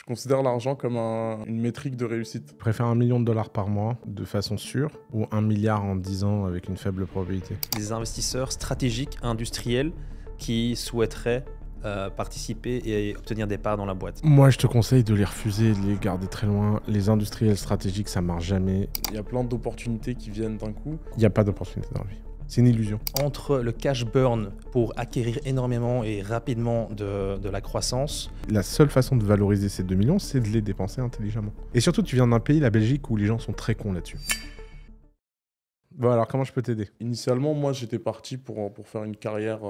Je considère l'argent comme une métrique de réussite. Tu préfères 1 million de dollars par mois de façon sûre ou 1 milliard en 10 ans avec une faible probabilité? Des investisseurs stratégiques, industriels, qui souhaiteraient participer et obtenir des parts dans la boîte. Moi, je te conseille de les refuser, de les garder très loin. Les industriels stratégiques, ça marche jamais. Il y a plein d'opportunités qui viennent d'un coup. Il n'y a pas d'opportunité dans la vie. C'est une illusion. Entre le cash burn pour acquérir énormément et rapidement de la croissance, La seule façon de valoriser ces 2 millions, c'est de les dépenser intelligemment. Et surtout, tu viens d'un pays, la Belgique, où les gens sont très cons là-dessus. Bon, alors comment je peux t'aider? Initialement, moi, j'étais parti pour faire une carrière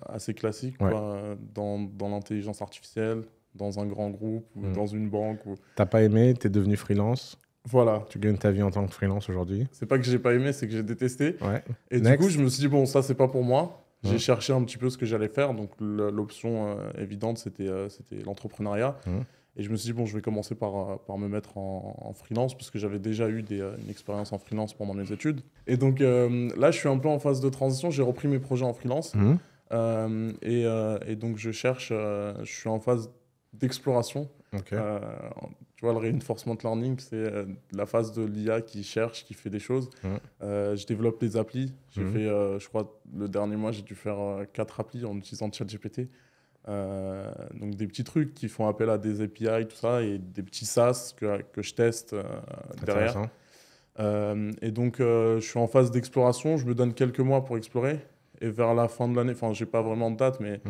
assez classique, Ouais. quoi, dans l'intelligence artificielle, dans un grand groupe ou dans une banque. T'as pas aimé, t'es devenu freelance. Voilà. Tu gagnes ta vie en tant que freelance aujourd'hui. C'est pas que j'ai pas aimé, c'est que j'ai détesté. Ouais. Et Next. du coup, je me suis dit, bon, ça, c'est pas pour moi. J'ai Mhm. cherché un petit peu ce que j'allais faire. Donc, l'option évidente, c'était l'entrepreneuriat. Et je me suis dit, bon, je vais commencer par me mettre en freelance, parce que j'avais déjà eu une expérience en freelance pendant mes études. Et donc, là, je suis un peu en phase de transition. J'ai repris mes projets en freelance. Mhm. Et donc, je suis en phase d'exploration. Ok. Tu vois, le reinforcement learning, c'est la phase de l'IA qui cherche, qui fait des choses. Je développe des applis. J'ai fait, je crois, le dernier mois, j'ai dû faire 4 applis en utilisant ChatGPT. Donc des petits trucs qui font appel à des API, tout ça, et des petits SaaS que je teste derrière. Et donc, je suis en phase d'exploration. Je me donne quelques mois pour explorer. Et vers la fin de l'année, enfin, j'ai pas vraiment de date, mais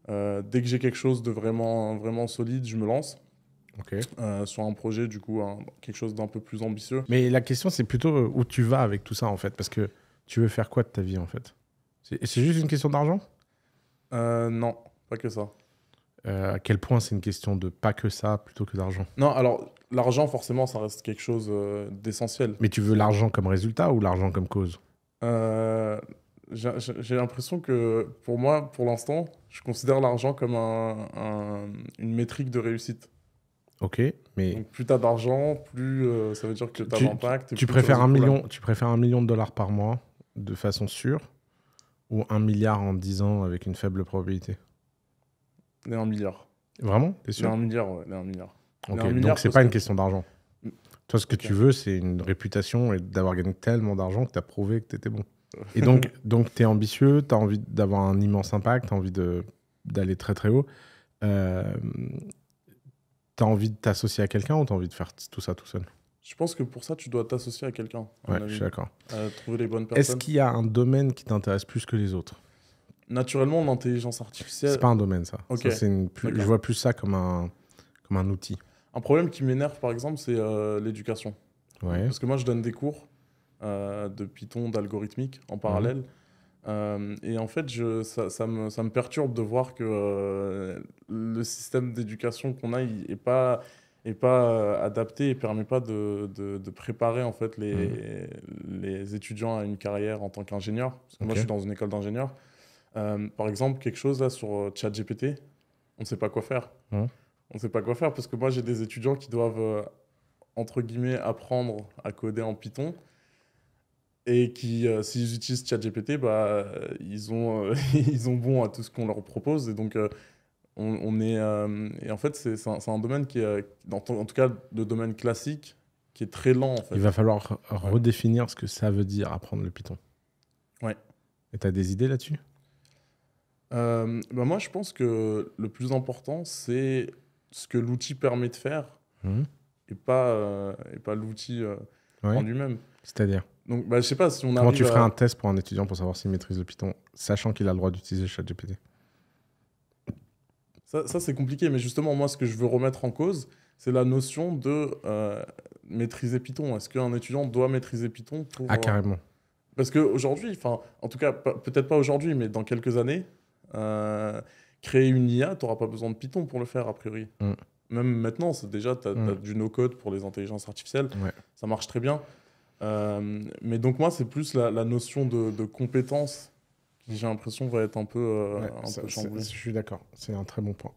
dès que j'ai quelque chose de vraiment, vraiment solide, je me lance. Ok. Sur un projet, du coup, quelque chose d'un peu plus ambitieux. Mais la question, c'est plutôt où tu vas avec tout ça, en fait. Parce que tu veux faire quoi de ta vie, en fait? C'est juste une question d'argent? Non, pas que ça. À quel point c'est une question de pas que ça, plutôt que d'argent? Non, alors, l'argent, forcément, ça reste quelque chose d'essentiel. Mais tu veux l'argent comme résultat ou l'argent comme cause? J'ai l'impression que, pour moi, pour l'instant, je considère l'argent comme une métrique de réussite. Ok, mais Donc, plus tu as d'argent, plus ça veut dire que tu as d'impact. tu préfères 1 million, tu préfères 1 million de dollars par mois de façon sûre ou 1 milliard en 10 ans avec une faible probabilité? Les 1 milliard. Vraiment? T'es Les sûr? 1 milliard, ouais, les 1 milliard. Ok, Les 1 milliard donc c'est parce pas une que- question d'argent. Toi, ce que Ok. tu veux, c'est une réputation et d'avoir gagné tellement d'argent que tu as prouvé que tu étais bon. Et donc tu es ambitieux, tu as envie d'avoir un immense impact, tu as envie d'aller très très haut. Tu as envie de t'associer à quelqu'un ou tu as envie de faire tout ça tout seul? Je pense que pour ça, tu dois t'associer à quelqu'un. à mon Ouais, avis. je suis d'accord. Trouver les bonnes Est-ce personnes. qu'il y a un domaine qui t'intéresse plus que les autres? Naturellement, l'intelligence artificielle, C'est pas un domaine, ça. Ok. Ça, je D'accord. vois plus ça comme un outil. un problème qui m'énerve, par exemple, c'est l'éducation. Ouais. Parce que moi, je donne des cours de Python, d'algorithmique en parallèle. Et en fait, ça me perturbe de voir que le système d'éducation qu'on a est pas adapté et permet pas de préparer en fait les étudiants à une carrière en tant qu'ingénieur. Parce que moi, Ok. je suis dans une école d'ingénieur. Par exemple, quelque chose là sur ChatGPT, on ne sait pas quoi faire. Mhm. On ne sait pas quoi faire parce que moi, j'ai des étudiants qui doivent, entre guillemets, apprendre à coder en Python. Et qui, s'ils utilisent ChatGPT, bah, ils ont bon à tout ce qu'on leur propose. Et donc, on est. Et en fait, c'est un domaine qui est, en tout cas, le domaine classique, qui est très lent, en fait. Il va falloir redéfinir ce que ça veut dire apprendre le Python. Ouais. Et tu as des idées là-dessus? Bah, moi, je pense que le plus important, c'est ce que l'outil permet de faire Mhm. et pas l'outil Ouais. en lui-même. C'est-à-dire? Donc, bah, je sais pas si on Comment arrive tu ferais à... un test pour un étudiant pour savoir s'il maîtrise le Python, sachant qu'il a le droit d'utiliser ChatGPT? Ça, c'est compliqué, mais justement, moi, ce que je veux remettre en cause, c'est la notion de maîtriser Python. Est-ce qu'un étudiant doit maîtriser Python pour... Ah, carrément. Parce qu'aujourd'hui, en tout cas, peut-être pas aujourd'hui, mais dans quelques années, créer une IA, tu n'auras pas besoin de Python pour le faire, a priori. Mm. Même maintenant, tu as du no-code pour les intelligences artificielles. Ouais. Ça marche très bien. Mais donc, moi, c'est plus la notion de compétence qui, j'ai l'impression, va être un peu chamboulée. Je suis d'accord, c'est un très bon point.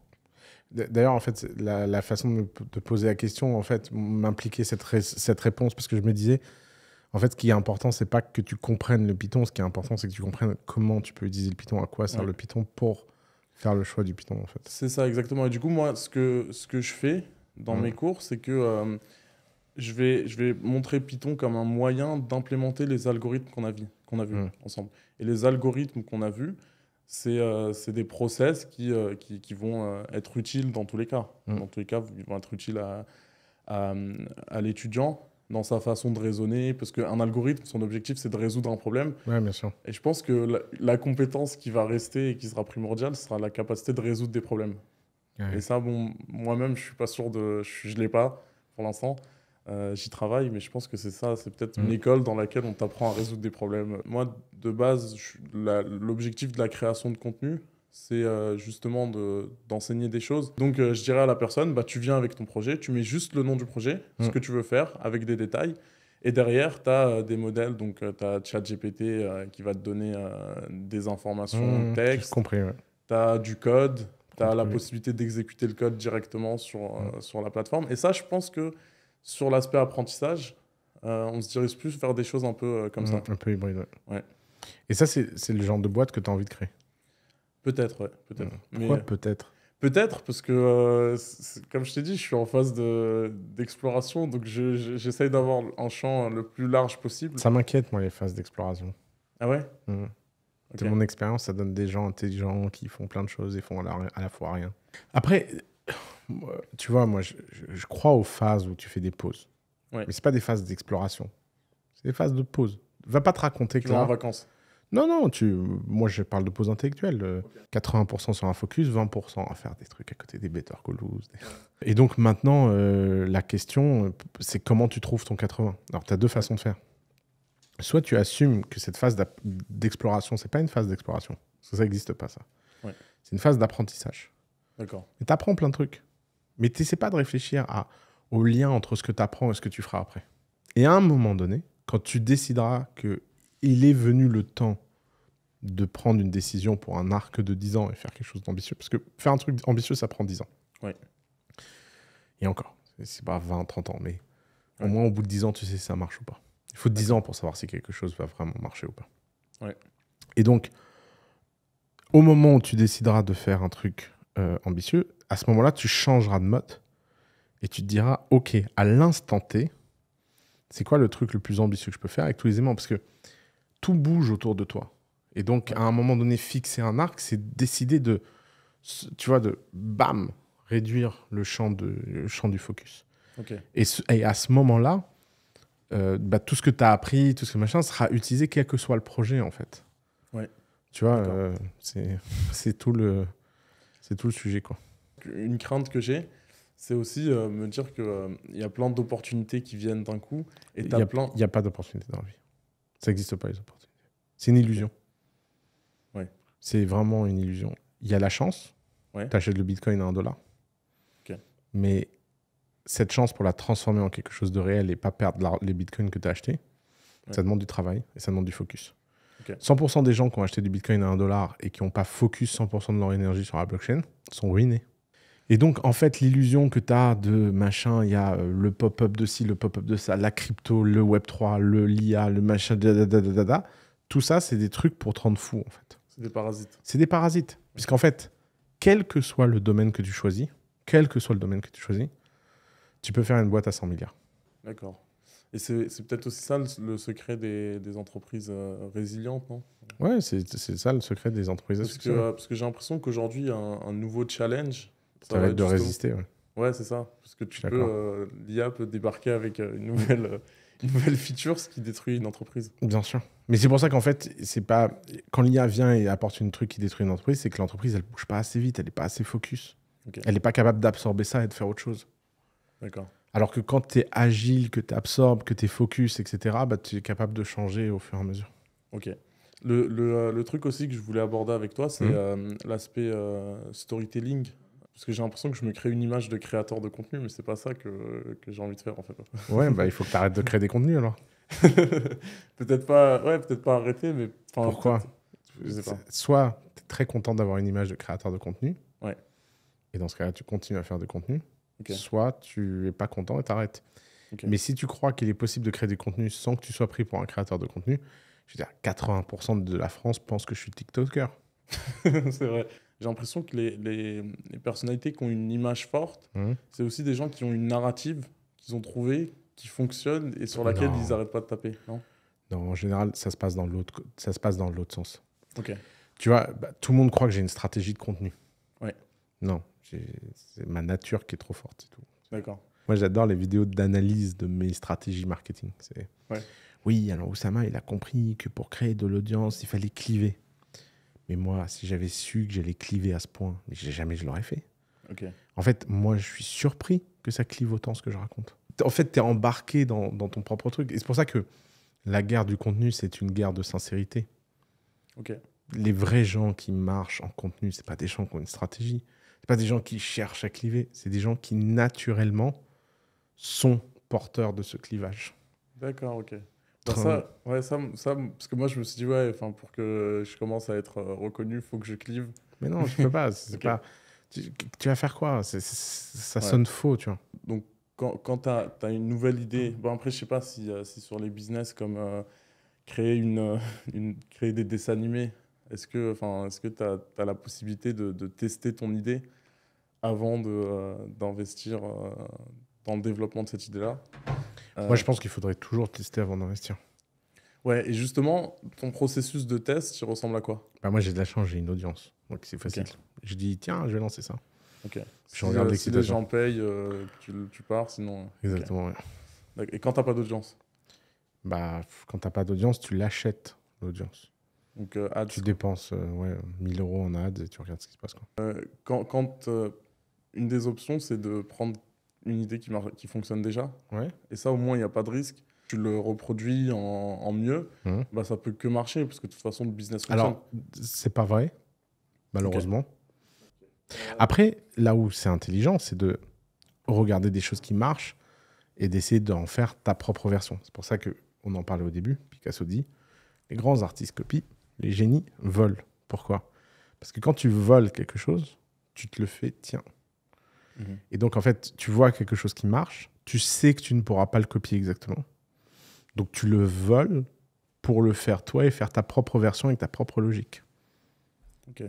D'ailleurs, en fait, la façon de poser la question, en fait, m'impliquait cette réponse, parce que je me disais, en fait, ce qui est important, c'est pas que tu comprennes le Python, ce qui est important, c'est que tu comprennes comment tu peux utiliser le Python, à quoi sert le Python pour faire le choix du Python, en fait. C'est ça, exactement. Et du coup, moi, ce que je fais, dans mes cours, c'est que je vais montrer Python comme un moyen d'implémenter les algorithmes qu'on a vus ensemble. Et les algorithmes qu'on a vus, c'est des process qui vont être utiles dans tous les cas. Dans tous les cas, ils vont être utiles à l'étudiant dans sa façon de raisonner, parce qu'un algorithme, son objectif, c'est de résoudre un problème. Ouais, bien sûr. Et je pense que la compétence qui va rester et qui sera primordiale, ce sera la capacité de résoudre des problèmes. Ouais. Et ça, bon, moi-même, je suis pas sûr je l'ai pas pour l'instant. J'y travaille, mais je pense que c'est ça. C'est peut-être une école dans laquelle on t'apprend à résoudre des problèmes. Moi, de base, l'objectif de la création de contenu, c'est justement d'enseigner des choses. Donc, je dirais à la personne, bah, tu viens avec ton projet, tu mets juste le nom du projet, ce que tu veux faire, avec des détails. Et derrière, tu as des modèles. Donc, tu as ChatGPT qui va te donner des informations texte. Compris, ouais. Tu as du code. Tu as la possibilité d'exécuter le code directement sur la plateforme. Et ça, je pense que sur l'aspect apprentissage, on se dirige plus vers des choses un peu comme ça. Un peu hybride, ouais. Et ça, c'est le genre de boîte que tu as envie de créer? Peut-être, ouais. Peut-être. Pourquoi peut-être? Peut-être, parce que, comme je t'ai dit, je suis en phase d'exploration, donc j'essaye d'avoir un champ le plus large possible. Ça m'inquiète, moi, les phases d'exploration. Ah ouais? De mon expérience, ça donne des gens intelligents qui font plein de choses et font à la fois rien. Après, tu vois, moi, je crois aux phases où tu fais des pauses. Ouais. Mais ce pas des phases d'exploration. C'est des phases de pause. Va pas te raconter que tu vas en vacances. Non, moi, je parle de pause intellectuelle. 80% sur un focus, 20% à faire des trucs à côté des Better Call Saul. Et donc, maintenant, la question, c'est comment tu trouves ton 80. Alors, tu as deux façons de faire. Soit tu assumes que cette phase d'exploration, c'est pas une phase d'exploration. Parce que ça n'existe pas, ça. Ouais. C'est une phase d'apprentissage. D'accord. Et tu apprends plein de trucs. Mais tu n'essaies pas de réfléchir au lien entre ce que tu apprends et ce que tu feras après. Et à un moment donné, quand tu décideras qu'il est venu le temps de prendre une décision pour un arc de 10 ans et faire quelque chose d'ambitieux, parce que faire un truc ambitieux, ça prend 10 ans. Ouais. Et encore, c'est pas 20, 30 ans, mais au moins au bout de 10 ans, tu sais si ça marche ou pas. Il faut 10 ans pour savoir si quelque chose va vraiment marcher ou pas. Ouais. Et donc, au moment où tu décideras de faire un truc ambitieux, à ce moment-là, tu changeras de mode et tu te diras, OK, à l'instant T, c'est quoi le truc le plus ambitieux que je peux faire avec tous les aimants? Parce que tout bouge autour de toi. Et donc, à un moment donné, fixer un arc, c'est décider de bam, réduire le champ du focus. Okay. Et à ce moment-là, tout ce que tu as appris, tout ce que machin, sera utilisé quel que soit le projet, en fait. Ouais. Tu vois, c'est tout le sujet, quoi. Une crainte que j'ai, c'est aussi me dire qu'il y a plein d'opportunités qui viennent d'un coup. Il n'y a pas d'opportunités dans la vie. Ça n'existe pas, les opportunités. C'est une illusion. Ouais. C'est vraiment une illusion. Il y a la chance. Ouais. Tu achètes le Bitcoin à $1. Okay. Mais cette chance, pour la transformer en quelque chose de réel et pas perdre les Bitcoins que tu as achetés, ça demande du travail et ça demande du focus. Okay. 100% des gens qui ont acheté du Bitcoin à $1 et qui n'ont pas focus 100% de leur énergie sur la blockchain sont ruinés. Et donc, en fait, l'illusion que tu as de machin, il y a le pop-up de ci, le pop-up de ça, la crypto, le Web3, l'IA, le machin, tout ça, c'est des trucs pour te rendre fou, en fait. C'est des parasites. C'est des parasites. Puisqu'en fait, quel que soit le domaine que tu choisis, tu peux faire une boîte à 100 milliards. D'accord. Et c'est peut-être aussi ça le secret des entreprises résilientes, non? Ouais, c'est ça le secret des entreprises à succès. Parce que j'ai l'impression qu'aujourd'hui, un nouveau challenge... Ça va être de résister, ouais. Ouais, c'est ça. Parce que l'IA peut débarquer avec une nouvelle feature, ce qui détruit une entreprise. Bien sûr. Mais c'est pour ça qu'en fait, c'est pas... quand l'IA vient et apporte un truc qui détruit une entreprise, c'est que l'entreprise, elle bouge pas assez vite, elle n'est pas assez focus. Okay. Elle n'est pas capable d'absorber ça et de faire autre chose. D'accord. Alors que quand tu es agile, que tu absorbes, que tu es focus, etc., tu es capable de changer au fur et à mesure. Ok. Le truc aussi que je voulais aborder avec toi, c'est l'aspect storytelling. Parce que j'ai l'impression que je me crée une image de créateur de contenu, mais c'est pas ça que j'ai envie de faire, en fait. Ouais, il faut que tu arrêtes de créer des contenus, alors. peut-être pas arrêter, mais... Pourquoi? Je sais pas. Soit tu es très content d'avoir une image de créateur de contenu, ouais. Et dans ce cas-là, tu continues à faire des contenus, okay. Soit tu es pas content et t'arrêtes. Okay. Mais si tu crois qu'il est possible de créer des contenus sans que tu sois pris pour un créateur de contenu, je veux dire, 80% de la France pense que je suis TikToker. C'est vrai. j'ai l'impression que les personnalités qui ont une image forte, c'est aussi des gens qui ont une narrative qu'ils ont trouvée, qui fonctionne et sur laquelle ils n'arrêtent pas de taper, non? Non, en général, ça se passe dans l'autre sens. Ok. Tu vois, tout le monde croit que j'ai une stratégie de contenu. Ouais. Non, c'est ma nature qui est trop forte, c'est tout. D'accord. Moi, j'adore les vidéos d'analyse de mes stratégies marketing. Ouais. Oui, alors Oussama, il a compris que pour créer de l'audience, il fallait cliver. Mais moi, si j'avais su que j'allais cliver à ce point, mais jamais je l'aurais fait. Ok. En fait, moi, je suis surpris que ça clive autant ce que je raconte. En fait, tu es embarqué dans ton propre truc. Et c'est pour ça que la guerre du contenu, c'est une guerre de sincérité. Ok. Les vrais gens qui marchent en contenu, c'est pas des gens qui ont une stratégie. C'est pas des gens qui cherchent à cliver. C'est des gens qui, naturellement, sont porteurs de ce clivage. D'accord, ok. Ça, parce que moi, je me suis dit, ouais, pour que je commence à être reconnu, il faut que je clive. Mais non, tu peux pas. Ok. Pas... Tu vas faire quoi? Ça sonne faux, tu vois. Donc, quand tu as une nouvelle idée, bon, après, je sais pas si sur les business comme créer, créer des dessins animés, est-ce que tu as la possibilité de tester ton idée avant d'investir dans le développement de cette idée-là? Moi, je pense qu'il faudrait toujours tester avant d'investir. Ouais, et justement, ton processus de test, il ressemble à quoi? Moi, j'ai de la chance, j'ai une audience. Donc, c'est facile. Okay. Je dis, tiens, je vais lancer ça. Ok. Je regarde si les gens payent, tu pars, sinon... Exactement, okay. Ouais. Et quand tu n'as pas d'audience? Quand tu n'as pas d'audience, tu l'achètes, l'audience. Donc, ads, tu dépenses 1000 € en ads et tu regardes ce qui se passe. Quoi. Quand une des options, c'est de prendre une idée qui fonctionne déjà. Ouais. Et ça, au moins, il n'y a pas de risque. Tu le reproduis en mieux, ça peut que marcher, parce que de toute façon, le business fonctionne. Alors, c'est pas vrai, malheureusement. Okay. Après, là où c'est intelligent, c'est de regarder des choses qui marchent et d'essayer d'en faire ta propre version. C'est pour ça qu'on en parlait au début. Picasso dit, les grands artistes copient, les génies volent. Pourquoi? Parce que quand tu voles quelque chose, tu te le fais tien. Et donc, en fait, tu vois quelque chose qui marche, tu sais que tu ne pourras pas le copier exactement. Donc, tu le voles pour le faire toi et faire ta propre version avec ta propre logique. Ok.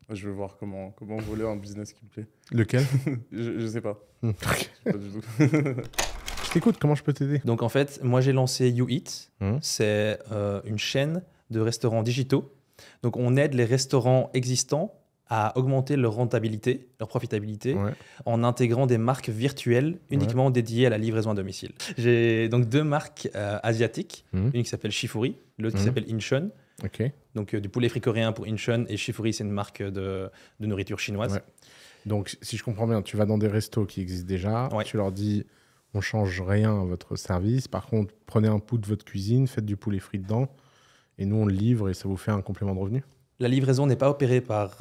Je vais voir comment voler un business qui me plaît. Lequel? Je sais pas. Okay. Pas du tout. Je t'écoute, comment je peux t'aider? Donc, en fait, moi, j'ai lancé You Eat. C'est une chaîne de restaurants digitaux. Donc, on aide les restaurants existants à augmenter leur rentabilité, leur profitabilité, en intégrant des marques virtuelles uniquement dédiées à la livraison à domicile. J'ai donc 2 marques asiatiques, une qui s'appelle Shifuri, l'autre qui s'appelle Incheon. Okay. Donc du poulet frit coréen pour Incheon, et Shifuri, c'est une marque de nourriture chinoise. Ouais. Donc si je comprends bien, tu vas dans des restos qui existent déjà, tu leur dis on change rien à votre service, par contre prenez un pouls de votre cuisine, faites du poulet frit dedans, et nous on le livre et ça vous fait un complément de revenu. La livraison n'est pas opérée par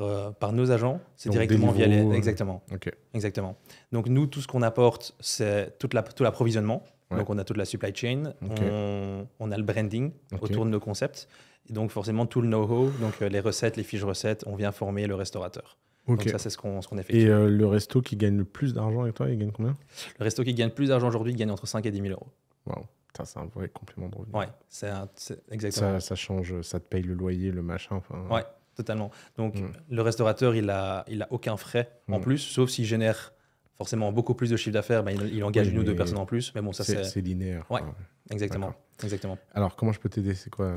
nos agents, c'est directement via les... Exactement. Okay. Exactement. Donc nous, tout ce qu'on apporte, c'est tout l'approvisionnement. Donc on a toute la supply chain, on a le branding autour de nos concepts. Et donc forcément tout le know-how, donc les recettes, les fiches recettes, on vient former le restaurateur. Donc ça, c'est ce qu'on effectue. Et le resto qui gagne le plus d'argent avec toi, il gagne combien? Le resto qui gagne plus d'argent aujourd'hui, il gagne entre 5 et 10 000 €. Waouh, c'est un vrai complément de revenu. Ouais, c'est exactement. Ça change, ça te paye le loyer, le machin. Ouais, totalement. Donc le restaurateur, il a aucun frais en plus, sauf s'il génère forcément beaucoup plus de chiffre d'affaires, il engage 1 ou 2 personnes en plus. Mais bon, ça c'est linéaire. Ouais, exactement. Alors comment je peux t'aider? C'est quoi?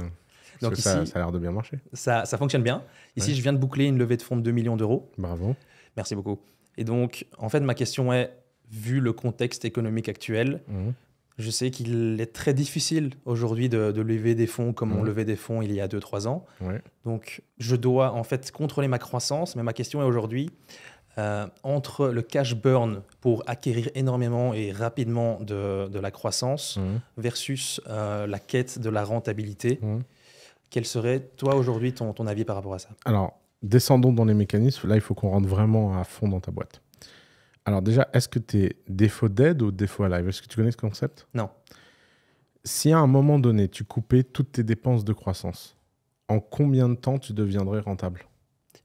Donc ici, ça a l'air de bien marcher. Ça fonctionne bien. Ici, je viens de boucler une levée de fonds de 2 millions €. Bravo. Merci beaucoup. Et donc, en fait, ma question est, vu le contexte économique actuel, je sais qu'il est très difficile aujourd'hui de lever des fonds comme on levait des fonds il y a 2-3 ans. Donc, je dois en fait contrôler ma croissance. Mais ma question est aujourd'hui, entre le cash burn pour acquérir énormément et rapidement de la croissance versus la quête de la rentabilité, quel serait, toi, aujourd'hui, ton avis par rapport à ça? Alors, descendons dans les mécanismes. Là, il faut qu'on rentre vraiment à fond dans ta boîte. Alors déjà, est-ce que tu es défaut d'aide ou défaut à live? Est-ce que tu connais ce concept? Non. Si à un moment donné, tu coupais toutes tes dépenses de croissance, en combien de temps tu deviendrais rentable?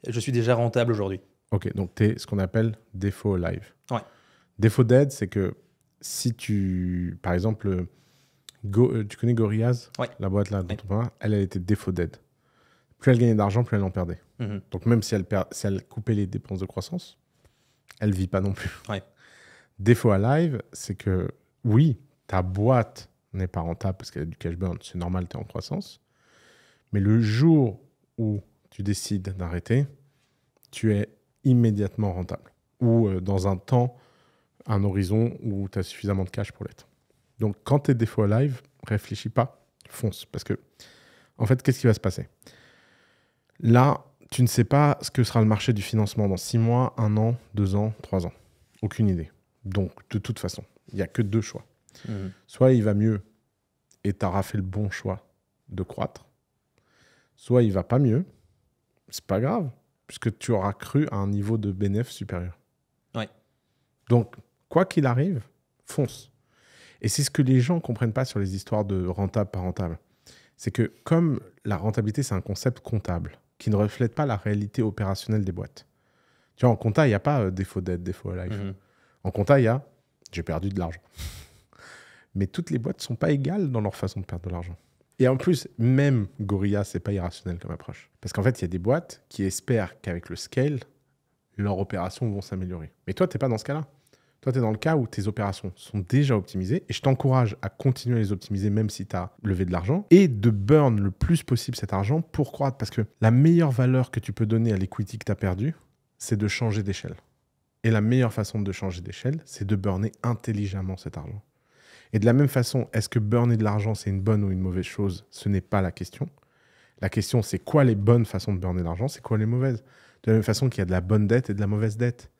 Je suis déjà rentable aujourd'hui. Ok, donc tu es ce qu'on appelle défaut live. Ouais. Défaut d'aide, c'est que si tu... Par exemple, tu connais Gorillaz? Ouais. La boîte là dont on parle, elle a été défaut d'aide. plus elle gagnait d'argent, plus elle en perdait. Donc même si elle coupait les dépenses de croissance, elle ne vit pas non plus. Ouais. Défaut à Live, c'est que oui, ta boîte n'est pas rentable parce qu'elle a du cash burn, c'est normal, tu es en croissance. Mais le jour où tu décides d'arrêter, tu es immédiatement rentable. Ou dans un temps, un horizon où tu as suffisamment de cash pour l'être. Donc quand tu es défaut à Live, réfléchis pas, fonce. Parce que, en fait, qu'est-ce qui va se passer? Là, tu ne sais pas ce que sera le marché du financement dans 6 mois, 1 an, 2 ans, 3 ans. Aucune idée. Donc, de toute façon, il n'y a que 2 choix. Soit il va mieux et tu auras fait le bon choix de croître. Soit il va pas mieux, c'est pas grave, puisque tu auras cru à un niveau de bénéfice supérieur. Ouais. Donc, quoi qu'il arrive, fonce. Et c'est ce que les gens ne comprennent pas sur les histoires de rentable, pas rentable. C'est que comme la rentabilité, c'est un concept comptable qui ne reflète pas la réalité opérationnelle des boîtes. Tu vois, en compta, il n'y a pas défaut d'aide, défaut à live. En compta, il y a j'ai perdu de l'argent. Mais toutes les boîtes ne sont pas égales dans leur façon de perdre de l'argent. Et en plus, même Gorilla, ce n'est pas irrationnel comme approche. Parce qu'en fait, il y a des boîtes qui espèrent qu'avec le scale, leurs opérations vont s'améliorer. Mais toi, tu n'es pas dans ce cas-là. Toi, tu es dans le cas où tes opérations sont déjà optimisées et je t'encourage à continuer à les optimiser même si tu as levé de l'argent et de burn le plus possible cet argent pour croître. Parce que la meilleure valeur que tu peux donner à l'equity que tu as perdu, c'est de changer d'échelle. Et la meilleure façon de changer d'échelle, c'est de burner intelligemment cet argent. Et de la même façon, est-ce que burner de l'argent, c'est une bonne ou une mauvaise chose? Ce n'est pas la question. La question, c'est quoi les bonnes façons de burner de l'argent? C'est quoi les mauvaises? De la même façon qu'il y a de la bonne dette et de la mauvaise dette.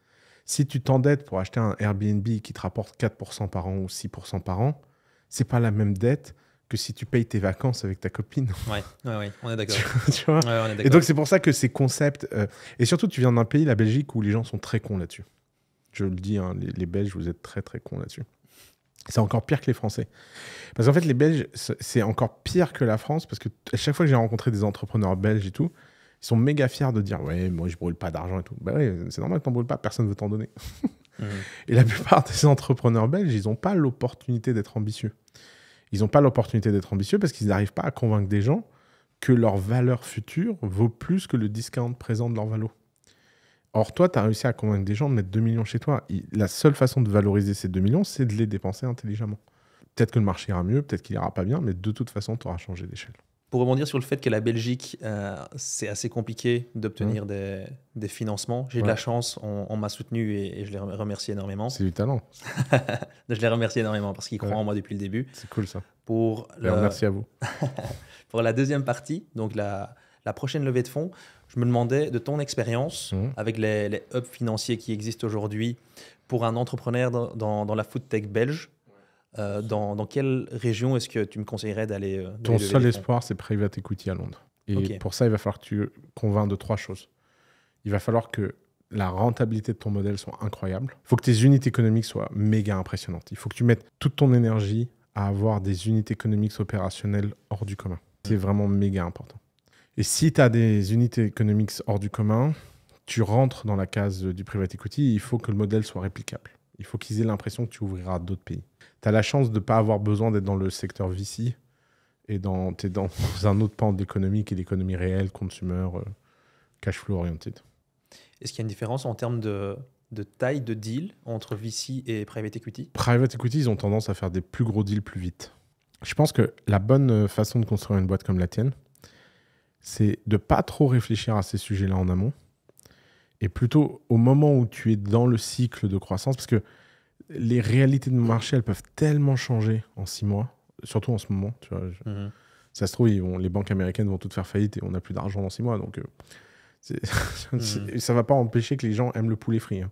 Si tu t'endettes pour acheter un Airbnb qui te rapporte 4% par an ou 6% par an, c'est pas la même dette que si tu payes tes vacances avec ta copine. Ouais, on est d'accord. Tu vois, ouais, on est d'accord. Et donc, c'est pour ça que ces concepts... et surtout, tu viens d'un pays, la Belgique, où les gens sont très cons là-dessus. Je le dis, hein, les Belges, vous êtes très, très cons là-dessus. C'est encore pire que les Français. Parce qu'en fait, les Belges, c'est encore pire que la France, parce que à chaque fois que j'ai rencontré des entrepreneurs belges et tout, ils sont méga fiers de dire « Ouais, moi, je brûle pas d'argent et tout. » Bah ouais, c'est normal que t'en brûles pas, personne ne veut t'en donner. Et la plupart des entrepreneurs belges, ils n'ont pas l'opportunité d'être ambitieux. Ils n'ont pas l'opportunité d'être ambitieux parce qu'ils n'arrivent pas à convaincre des gens que leur valeur future vaut plus que le discount présent de leur valo. Or, toi, tu as réussi à convaincre des gens de mettre 2 millions chez toi. La seule façon de valoriser ces 2 millions, c'est de les dépenser intelligemment. Peut-être que le marché ira mieux, peut-être qu'il ira pas bien, mais de toute façon, tu auras changé d'échelle. Pour rebondir sur le fait que la Belgique, c'est assez compliqué d'obtenir des financements. J'ai de la chance, on m'a soutenu et je les remercie énormément. C'est du talent. Je les remercie énormément parce qu'ils croient en moi depuis le début. C'est cool ça. Merci à vous. Pour la deuxième partie, donc la prochaine levée de fonds, je me demandais de ton expérience avec les hubs financiers qui existent aujourd'hui pour un entrepreneur dans la food tech belge. Dans quelle région est-ce que tu me conseillerais d'aller Ton seul espoir, c'est Private Equity à Londres. Et pour ça, il va falloir que tu convainques de 3 choses. Il va falloir que la rentabilité de ton modèle soit incroyable. Il faut que tes unités économiques soient méga impressionnantes. Il faut que tu mettes toute ton énergie à avoir des unités économiques opérationnelles hors du commun. C'est vraiment méga important. Et si tu as des unités économiques hors du commun, tu rentres dans la case du Private Equity, il faut que le modèle soit réplicable. Il faut qu'ils aient l'impression que tu ouvriras d'autres pays. Tu as la chance de ne pas avoir besoin d'être dans le secteur VC et tu es dans un autre pan de l'économie qui est l'économie réelle, consumer, cash flow oriented. Est-ce qu'il y a une différence en termes de taille de deal entre VC et Private Equity? Private Equity, ils ont tendance à faire des plus gros deals plus vite. Je pense que la bonne façon de construire une boîte comme la tienne, c'est de ne pas trop réfléchir à ces sujets-là en amont et plutôt au moment où tu es dans le cycle de croissance, parce que les réalités de marché, elles peuvent tellement changer en 6 mois, surtout en ce moment. Tu vois, ça se trouve, les banques américaines vont toutes faire faillite et on n'a plus d'argent dans 6 mois. Donc, ça ne va pas empêcher que les gens aiment le poulet frit. Hein.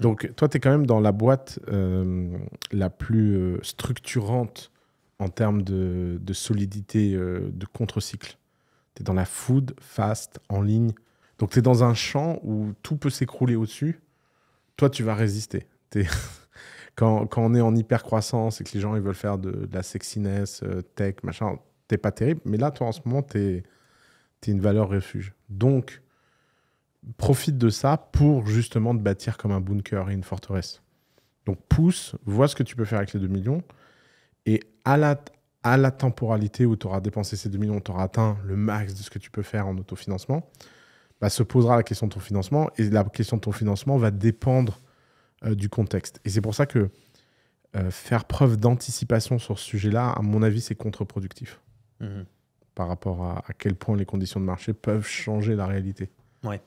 Donc, toi, tu es quand même dans la boîte la plus structurante en termes de solidité de contre-cycle. Tu es dans la food, fast, en ligne. Donc, tu es dans un champ où tout peut s'écrouler au-dessus. Toi, tu vas résister. Quand on est en hyper-croissance et que les gens ils veulent faire de la sexiness, tech, machin, t'es pas terrible. Mais là, toi, en ce moment, t'es une valeur refuge. Donc, profite de ça pour justement te bâtir comme un bunker et une forteresse. Donc, pousse, vois ce que tu peux faire avec les 2 millions. Et à à la temporalité où tu auras dépensé ces 2 millions, tu auras atteint le max de ce que tu peux faire en autofinancement, bah, se posera la question de ton financement. Et la question de ton financement va dépendre du contexte. Et c'est pour ça que faire preuve d'anticipation sur ce sujet-là, à mon avis, c'est contre-productif. Par rapport à quel point les conditions de marché peuvent changer la réalité. Ouais.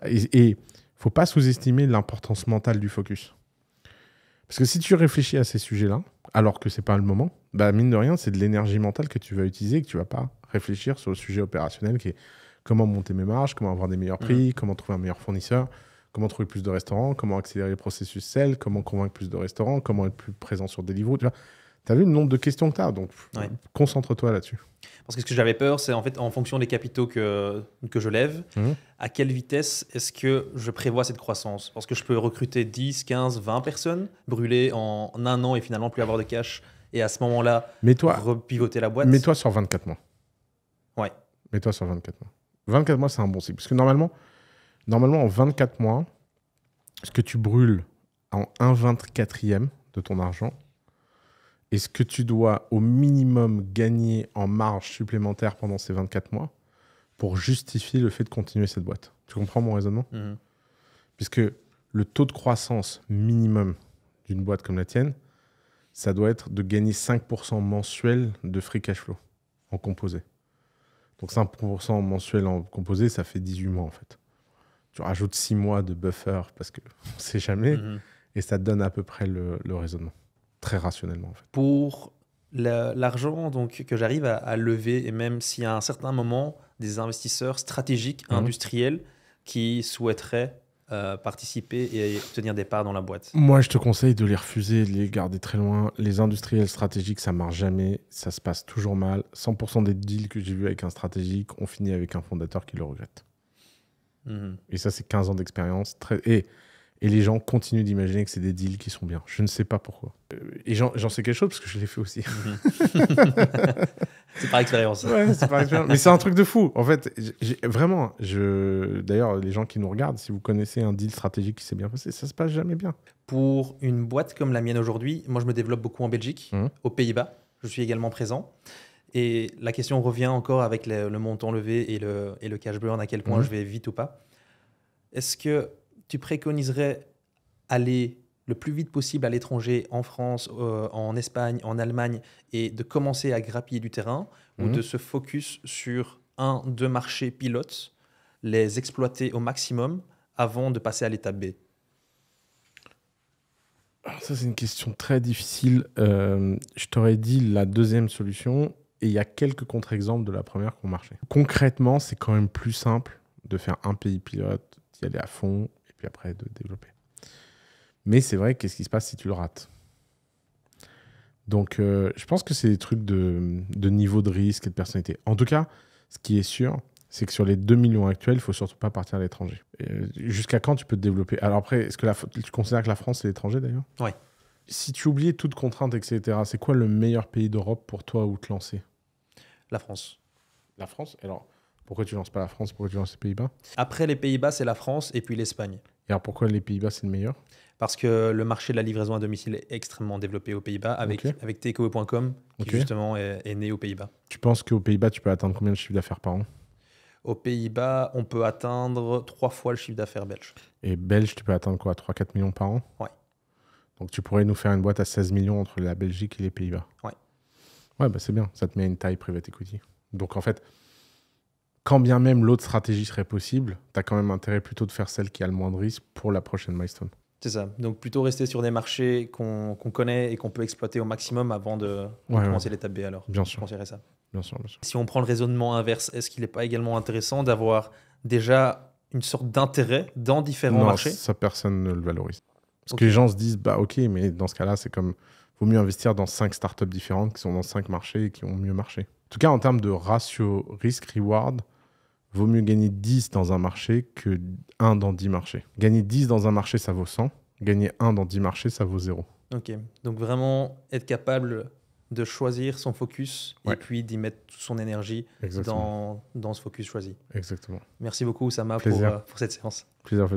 Et il ne faut pas sous-estimer l'importance mentale du focus. Parce que si tu réfléchis à ces sujets-là, alors que ce n'est pas le moment, bah mine de rien, c'est de l'énergie mentale que tu vas utiliser et que tu ne vas pas réfléchir sur le sujet opérationnel qui est comment monter mes marges, comment avoir des meilleurs prix, comment trouver un meilleur fournisseur, comment trouver plus de restaurants, comment accélérer le processus sell, comment convaincre plus de restaurants, comment être plus présent sur Deliveroo. Tu as vu le nombre de questions que tu as, donc concentre-toi là-dessus. Parce que ce que j'avais peur, c'est en fait en fonction des capitaux que je lève, à quelle vitesse est-ce que je prévois cette croissance? Parce que je peux recruter 10, 15, 20 personnes, brûler en un an et finalement plus avoir de cash. Et à ce moment-là, repivoter la boîte. Mets-toi sur 24 mois. Ouais. Mets-toi sur 24 mois. 24 mois, c'est un bon cycle. Parce que normalement, en 24 mois, ce que tu brûles en 1/24e de ton argent, et ce que tu dois au minimum gagner en marge supplémentaire pendant ces 24 mois pour justifier le fait de continuer cette boîte. Tu comprends mon raisonnement? Puisque le taux de croissance minimum d'une boîte comme la tienne, ça doit être de gagner 5% mensuel de free cash flow en composé. Donc 5% mensuel en composé, ça fait 18 mois en fait. Tu rajoutes 6 mois de buffer parce qu'on ne sait jamais, et ça te donne à peu près le raisonnement. Très rationnellement en fait. Pour l'argent donc, que j'arrive à lever, et même s'il y a à un certain moment des investisseurs stratégiques, industriels, qui souhaiteraient participer et obtenir des parts dans la boîte. Moi, je te conseille de les refuser, de les garder très loin. Les industriels stratégiques, ça ne marche jamais. Ça se passe toujours mal. 100% des deals que j'ai vus avec un stratégique ont fini avec un fondateur qui le regrette. Et ça, c'est 15 ans d'expérience. Et les gens continuent d'imaginer que c'est des deals qui sont bien. Je ne sais pas pourquoi. Et j'en sais quelque chose parce que je l'ai fait aussi. C'est par expérience. Ouais, c'est par expérience. Mais c'est un truc de fou. En fait, vraiment, d'ailleurs, les gens qui nous regardent, si vous connaissez un deal stratégique qui s'est bien passé, ça se passe jamais bien. Pour une boîte comme la mienne aujourd'hui, moi, je me développe beaucoup en Belgique, aux Pays-Bas. Je suis également présent. Et la question revient encore avec le montant levé et le cash burn, à quel point je vais vite ou pas. Est-ce que tu préconiserais aller le plus vite possible à l'étranger, en France, en Espagne, en Allemagne, et de commencer à grappiller du terrain, ou de se focus sur 1-2 marchés pilotes, les exploiter au maximum avant de passer à l'étape B? Alors ça, c'est une question très difficile. Je t'aurais dit la deuxième solution, et il y a quelques contre-exemples de la première qui ont marché. Concrètement, c'est quand même plus simple de faire un pays pilote, d'y aller à fond, et puis après de développer. Mais c'est vrai, qu'est-ce qui se passe si tu le rates? Donc, je pense que c'est des trucs de niveau de risque et de personnalité. En tout cas, ce qui est sûr, c'est que sur les 2 millions actuels, il ne faut surtout pas partir à l'étranger. Jusqu'à quand tu peux te développer? Alors après, est-ce que tu considères que la France, c'est l'étranger d'ailleurs? Oui. Si tu oubliais toute contrainte, etc., c'est quoi le meilleur pays d'Europe pour toi où te lancer? La France. La France? Alors, pourquoi tu ne lances pas la France? Pourquoi tu lances les Pays-Bas? Après les Pays-Bas, c'est la France et puis l'Espagne. Et alors, pourquoi les Pays-Bas, c'est le meilleur? Parce que le marché de la livraison à domicile est extrêmement développé aux Pays-Bas, avec takeaway.com, qui justement est né aux Pays-Bas. Tu penses qu'aux Pays-Bas, tu peux atteindre combien de chiffre d'affaires par an? Aux Pays-Bas, on peut atteindre 3 fois le chiffre d'affaires belge. Et belge, tu peux atteindre quoi? 3-4 millions par an? Ouais. Donc tu pourrais nous faire une boîte à 16 millions entre la Belgique et les Pays-Bas? Ouais. Ouais, bah c'est bien. Ça te met une taille private equity. Donc en fait, quand bien même l'autre stratégie serait possible, tu as quand même intérêt plutôt de faire celle qui a le moins de risque pour la prochaine milestone. C'est ça. Donc plutôt rester sur des marchés qu'on connaît et qu'on peut exploiter au maximum avant de commencer l'étape B alors. Bien sûr. Je ça. Bien sûr, bien sûr. Si on prend le raisonnement inverse, est-ce qu'il n'est pas également intéressant d'avoir déjà une sorte d'intérêt dans différents marchés? Non, ça personne ne le valorise. Parce que les gens se disent, bah ok, mais dans ce cas-là, c'est comme, vaut mieux investir dans 5 startups différentes qui sont dans 5 marchés et qui ont mieux marché. En tout cas, en termes de ratio risk-reward, vaut mieux gagner 10 dans un marché que 1 dans 10 marchés. Gagner 10 dans un marché, ça vaut 100. Gagner 1 dans 10 marchés, ça vaut 0. Ok, donc vraiment être capable de choisir son focus et puis d'y mettre toute son énergie dans ce focus choisi. Exactement. Merci beaucoup, Oussama, pour cette séance. Plaisir.